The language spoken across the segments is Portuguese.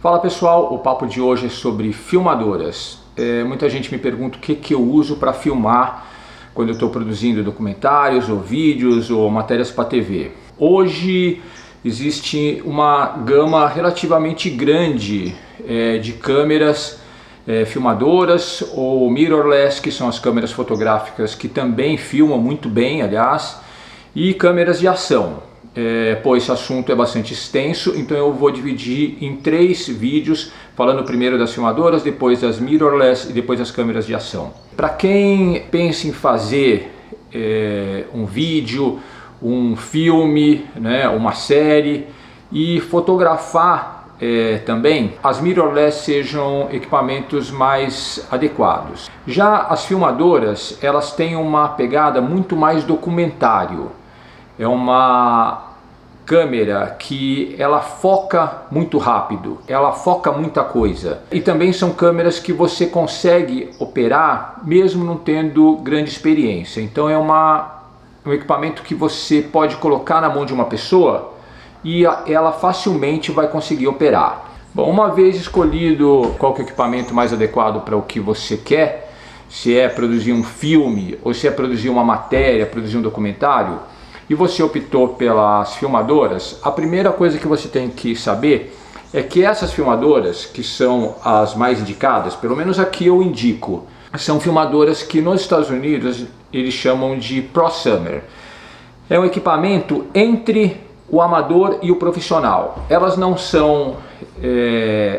Fala pessoal, o papo de hoje é sobre filmadoras. Muita gente me pergunta o que eu uso para filmar quando eu estou produzindo documentários ou vídeos ou matérias para TV. Hoje existe uma gama relativamente grande de câmeras filmadoras ou mirrorless, que são as câmeras fotográficas que também filmam muito bem, aliás, e câmeras de ação. Pois esse assunto é bastante extenso, então eu vou dividir em 3 vídeos, falando primeiro das filmadoras, depois das mirrorless e depois das câmeras de ação. Para quem pensa em fazer um vídeo, um filme, né, uma série e fotografar também, as mirrorless sejam equipamentos mais adequados. Já as filmadoras, elas têm uma pegada muito mais documentário. É uma câmera que ela foca muito rápido, ela foca muita coisa. E também são câmeras que você consegue operar mesmo não tendo grande experiência. Então é um equipamento que você pode colocar na mão de uma pessoa e ela facilmente vai conseguir operar. Bom, uma vez escolhido qual que é o equipamento mais adequado para o que você quer, se é produzir um filme ou se é produzir uma matéria, produzir um documentário, e você optou pelas filmadoras, a primeira coisa que você tem que saber é que essas filmadoras, que são as mais indicadas, pelo menos aqui eu indico, são filmadoras que nos Estados Unidos eles chamam de prosumer. É um equipamento entre o amador e o profissional. Elas não são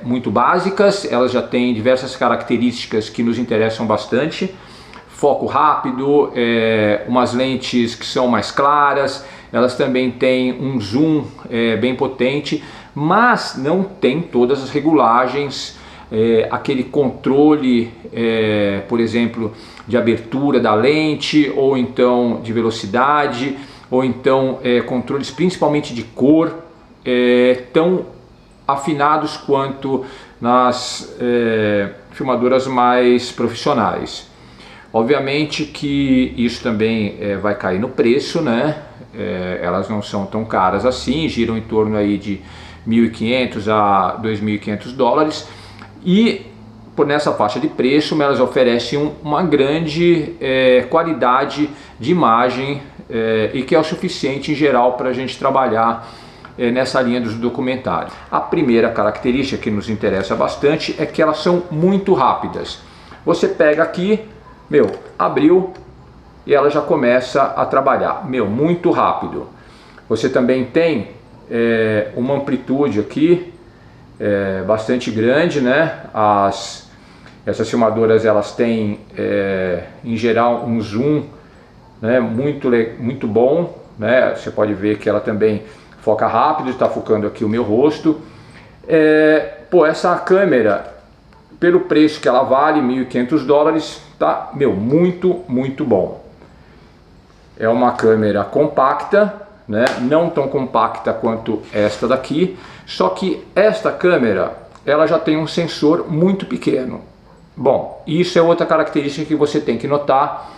muito básicas, elas já têm diversas características que nos interessam bastante. Foco rápido, umas lentes que são mais claras, elas também têm um zoom bem potente, mas não tem todas as regulagens, aquele controle, por exemplo, de abertura da lente, ou então de velocidade, ou então controles principalmente de cor, tão afinados quanto nas filmadoras mais profissionais. Obviamente que isso também vai cair no preço, né? Elas não são tão caras assim, giram em torno aí de 1.500 a 2.500 dólares, e por nessa faixa de preço elas oferecem uma grande qualidade de imagem e que é o suficiente em geral para a gente trabalhar nessa linha dos documentários. A primeira característica que nos interessa bastante é que elas são muito rápidas. Você pega aqui, abriu e ela já começa a trabalhar, muito rápido. Você também tem uma amplitude aqui bastante grande, né? Essas filmadoras elas têm em geral um zoom, né, muito bom, né? Você pode ver que ela também foca rápido, está focando aqui o meu rosto. Essa câmera, pelo preço que ela vale, 1.500 dólares, tá, muito bom. É uma câmera compacta, né? Não tão compacta quanto esta daqui, só que esta câmera, ela já tem um sensor muito pequeno. Bom, isso é outra característica que você tem que notar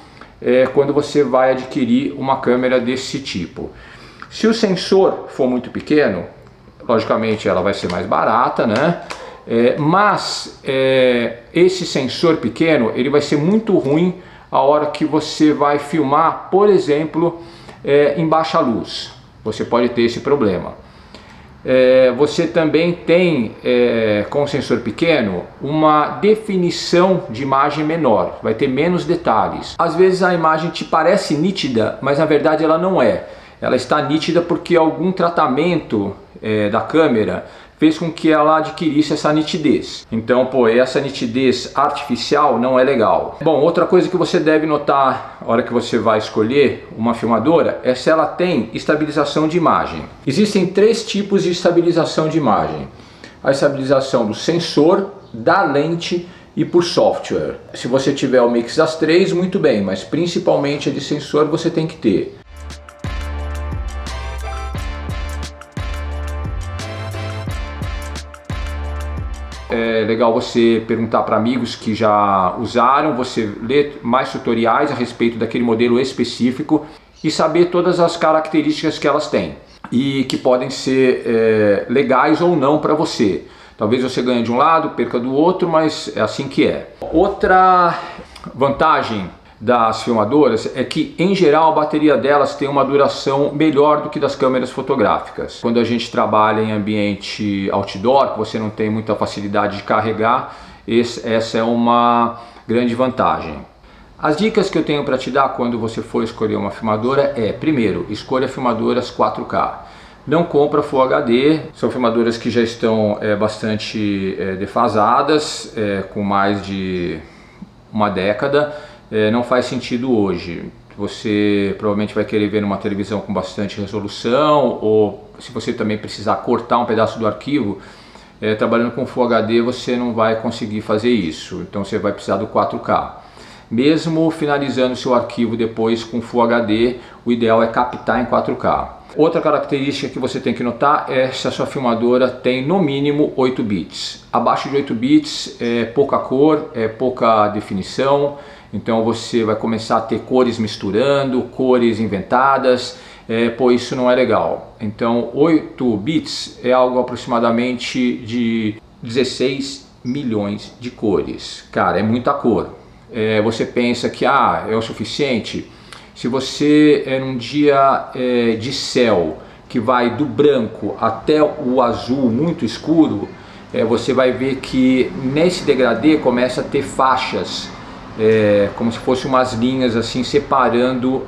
quando você vai adquirir uma câmera desse tipo. Se o sensor for muito pequeno, logicamente ela vai ser mais barata, né? Mas esse sensor pequeno ele vai ser muito ruim a hora que você vai filmar, por exemplo, em baixa luz. Você pode ter esse problema. Você também tem, com o sensor pequeno, uma definição de imagem menor, vai ter menos detalhes. Às vezes a imagem te parece nítida, mas na verdade ela não é. Ela está nítida porque algum tratamento da câmera fez com que ela adquirisse essa nitidez. Então, essa nitidez artificial não é legal. Bom, outra coisa que você deve notar na hora que você vai escolher uma filmadora é se ela tem estabilização de imagem. Existem 3 tipos de estabilização de imagem: a estabilização do sensor, da lente e por software. Se você tiver o mix das 3, muito bem, mas principalmente a de sensor você tem que ter. É legal você perguntar para amigos que já usaram, você ler mais tutoriais a respeito daquele modelo específico e saber todas as características que elas têm e que podem ser legais ou não para você. Talvez você ganhe de um lado, perca do outro, mas é assim que é. Outra vantagem das filmadoras é que, em geral, a bateria delas tem uma duração melhor do que das câmeras fotográficas. Quando a gente trabalha em ambiente outdoor, que você não tem muita facilidade de carregar, essa é uma grande vantagem. As dicas que eu tenho para te dar quando você for escolher uma filmadora é: primeiro, escolha filmadoras 4K. Não compra Full HD, são filmadoras que já estão bastante defasadas, com mais de uma década. Não faz sentido hoje. Você provavelmente vai querer ver numa televisão com bastante resolução, ou se você também precisar cortar um pedaço do arquivo, trabalhando com Full HD você não vai conseguir fazer isso, então você vai precisar do 4K. Mesmo finalizando seu arquivo depois com Full HD, o ideal é captar em 4K. Outra característica que você tem que notar é se a sua filmadora tem no mínimo 8 bits. Abaixo de 8 bits é pouca cor, é pouca definição, então você vai começar a ter cores misturando, cores inventadas, pois isso não é legal. Então 8 bits é algo aproximadamente de 16 milhões de cores. Cara, é muita cor. Você pensa que é o suficiente? Se você num dia de céu que vai do branco até o azul muito escuro, você vai ver que nesse degradê começa a ter faixas, como se fossem umas linhas assim separando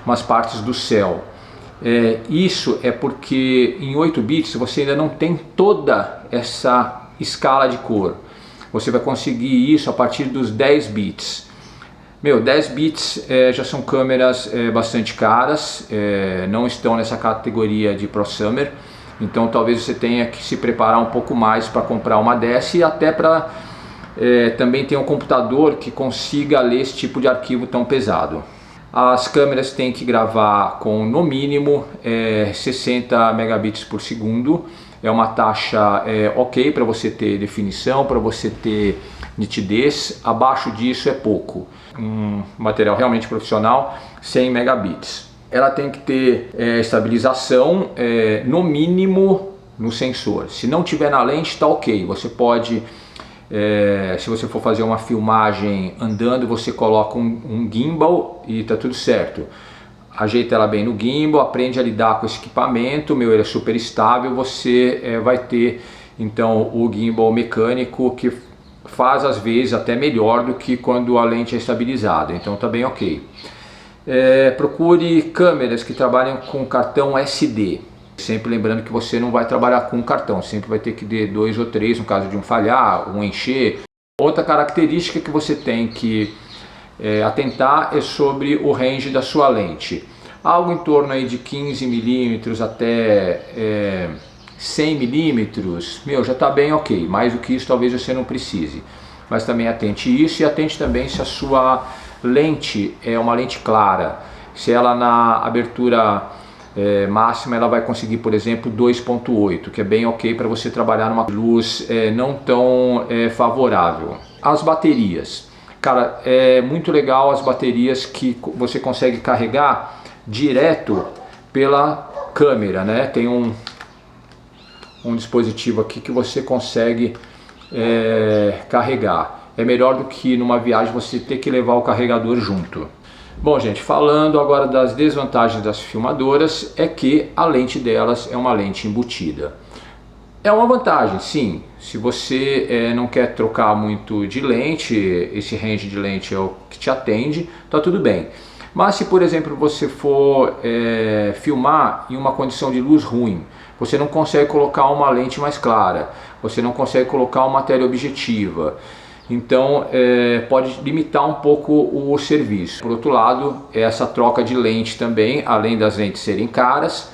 umas partes do céu. Isso é porque em 8 bits você ainda não tem toda essa escala de cor. Você vai conseguir isso a partir dos 10 bits. 10 bits já são câmeras bastante caras, não estão nessa categoria de prosumer, então talvez você tenha que se preparar um pouco mais para comprar uma dessa, e até para também ter um computador que consiga ler esse tipo de arquivo tão pesado. As câmeras têm que gravar com no mínimo 60 megabits por segundo, é uma taxa ok para você ter definição, para você ter nitidez. Abaixo disso é pouco. Um material realmente profissional, 100 megabits. Ela tem que ter estabilização no mínimo no sensor. Se não tiver na lente, está ok. Você pode, se você for fazer uma filmagem andando, você coloca um gimbal e está tudo certo. Ajeita ela bem no gimbal, aprende a lidar com esse equipamento. Ele é super estável. Você vai ter então o gimbal mecânico, que faz às vezes até melhor do que quando a lente é estabilizada, então tá bem ok. Procure câmeras que trabalham com cartão SD, sempre lembrando que você não vai trabalhar com um cartão, sempre vai ter que ter 2 ou 3 no caso de um falhar, um encher. Outra característica que você tem que atentar é sobre o range da sua lente, algo em torno aí de 15 milímetros até 100 milímetros, já está bem ok. Mais do que isso talvez você não precise, mas também atente isso, e atente também se a sua lente é uma lente clara, se ela na abertura máxima ela vai conseguir, por exemplo, 2.8, que é bem ok para você trabalhar numa luz não tão favorável. As baterias, cara, é muito legal as baterias que você consegue carregar direto pela câmera, né? Tem um dispositivo aqui que você consegue carregar. É melhor do que numa viagem você ter que levar o carregador junto. Bom, gente, falando agora das desvantagens das filmadoras, é que a lente delas é uma lente embutida. É uma vantagem, sim. Se você não quer trocar muito de lente, esse range de lente é o que te atende, tá tudo bem. Mas se, por exemplo, você for filmar em uma condição de luz ruim, você não consegue colocar uma lente mais clara, você não consegue colocar uma matéria objetiva, então pode limitar um pouco o serviço. Por outro lado, essa troca de lente também, além das lentes serem caras,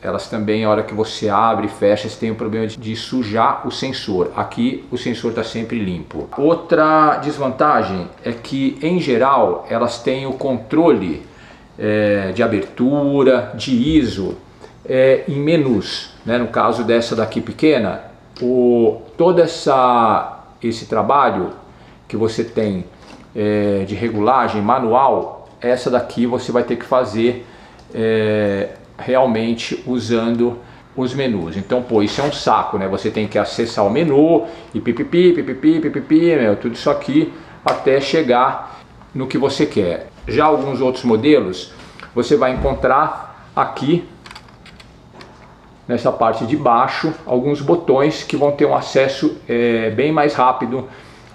elas também, a hora que você abre e fecha, você tem o problema de sujar o sensor. Aqui o sensor está sempre limpo. Outra desvantagem é que, em geral, elas têm o controle de abertura, de ISO, em menus, né? No caso dessa daqui pequena, todo esse trabalho que você tem de regulagem manual, essa daqui você vai ter que fazer realmente usando os menus. Então, pô, isso é um saco, né? Você tem que acessar o menu e pipipi, meu, tudo isso aqui até chegar no que você quer. Já alguns outros modelos você vai encontrar aqui nessa parte de baixo alguns botões que vão ter um acesso bem mais rápido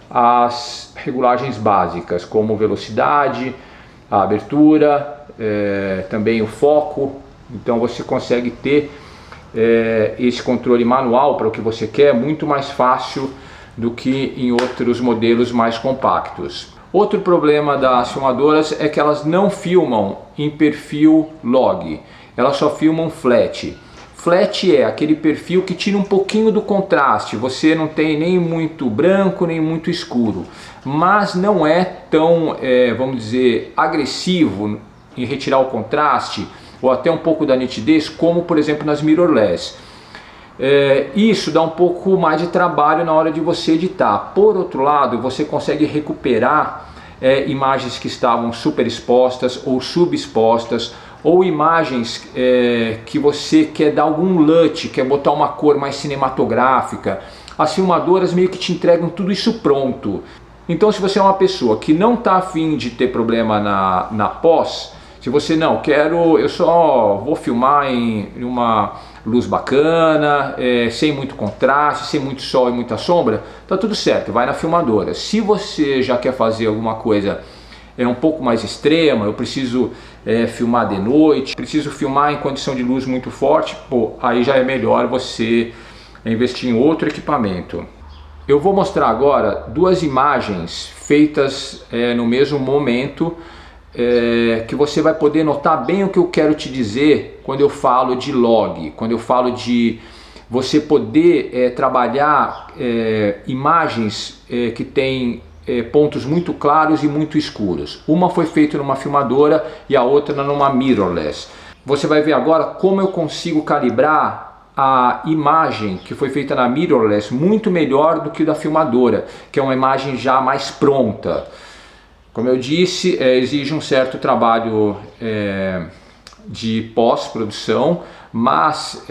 às regulagens básicas, como velocidade, a abertura, também o foco. Então você consegue ter esse controle manual para o que você quer muito mais fácil do que em outros modelos mais compactos. Outro problema das filmadoras é que elas não filmam em perfil log, elas só filmam flat. Flat é aquele perfil que tira um pouquinho do contraste, você não tem nem muito branco nem muito escuro, mas não é tão, vamos dizer, agressivo em retirar o contraste ou até um pouco da nitidez, como por exemplo nas mirrorless. Isso dá um pouco mais de trabalho na hora de você editar. Por outro lado, você consegue recuperar imagens que estavam super expostas ou subexpostas, ou imagens que você quer dar algum LUT, quer botar uma cor mais cinematográfica. As filmadoras meio que te entregam tudo isso pronto. Então, se você é uma pessoa que não está afim de ter problema na pós, se você não, eu só vou filmar em uma luz bacana, sem muito contraste, sem muito sol e muita sombra, tá tudo certo, vai na filmadora. Se você já quer fazer alguma coisa um pouco mais extrema, eu preciso filmar de noite, preciso filmar em condição de luz muito forte, pô, aí já é melhor você investir em outro equipamento. Eu vou mostrar agora duas imagens feitas no mesmo momento, que você vai poder notar bem o que eu quero te dizer quando eu falo de log, quando eu falo de você poder trabalhar imagens que têm pontos muito claros e muito escuros. Uma foi feita numa filmadora e a outra numa mirrorless. Você vai ver agora como eu consigo calibrar a imagem que foi feita na mirrorless muito melhor do que da filmadora, que é uma imagem já mais pronta. Como eu disse, exige um certo trabalho de pós-produção, mas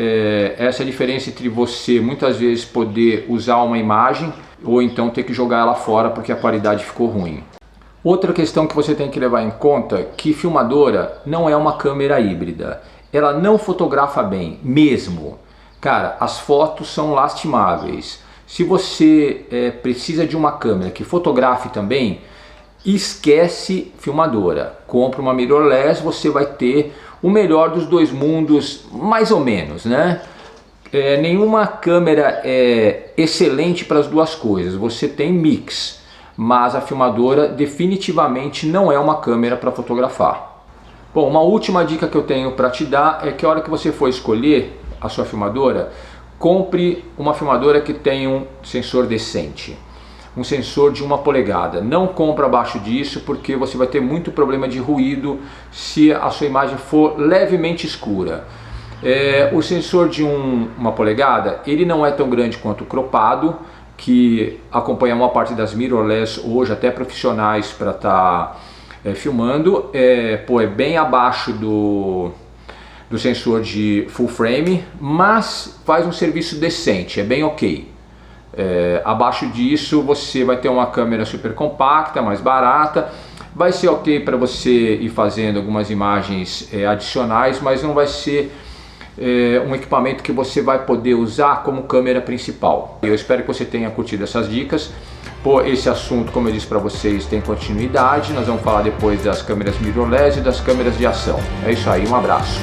essa é a diferença entre você muitas vezes poder usar uma imagem ou então ter que jogar ela fora porque a qualidade ficou ruim. Outra questão que você tem que levar em conta é que filmadora não é uma câmera híbrida. Ela não fotografa bem, mesmo. Cara, as fotos são lastimáveis. Se você precisa de uma câmera que fotografe também, esquece filmadora. Compra uma mirrorless, você vai ter o melhor dos dois mundos, mais ou menos, né? Nenhuma câmera é excelente para as duas coisas, você tem mix, mas a filmadora definitivamente não é uma câmera para fotografar. Bom, uma última dica que eu tenho para te dar é que a hora que você for escolher a sua filmadora, compre uma filmadora que tenha um sensor decente, um sensor de 1 polegada. Não compra abaixo disso porque você vai ter muito problema de ruído se a sua imagem for levemente escura. O sensor de 1 polegada, ele não é tão grande quanto o cropado, que acompanha uma parte das mirrorless hoje, até profissionais para estar filmando. É bem abaixo do sensor de full frame, mas faz um serviço decente, é bem ok. Abaixo disso você vai ter uma câmera super compacta, mais barata, vai ser ok para você ir fazendo algumas imagens adicionais, mas não vai ser um equipamento que você vai poder usar como câmera principal. Eu espero que você tenha curtido essas dicas. Esse assunto, como eu disse para vocês, tem continuidade. Nós vamos falar depois das câmeras mirrorless e das câmeras de ação. É isso aí, um abraço.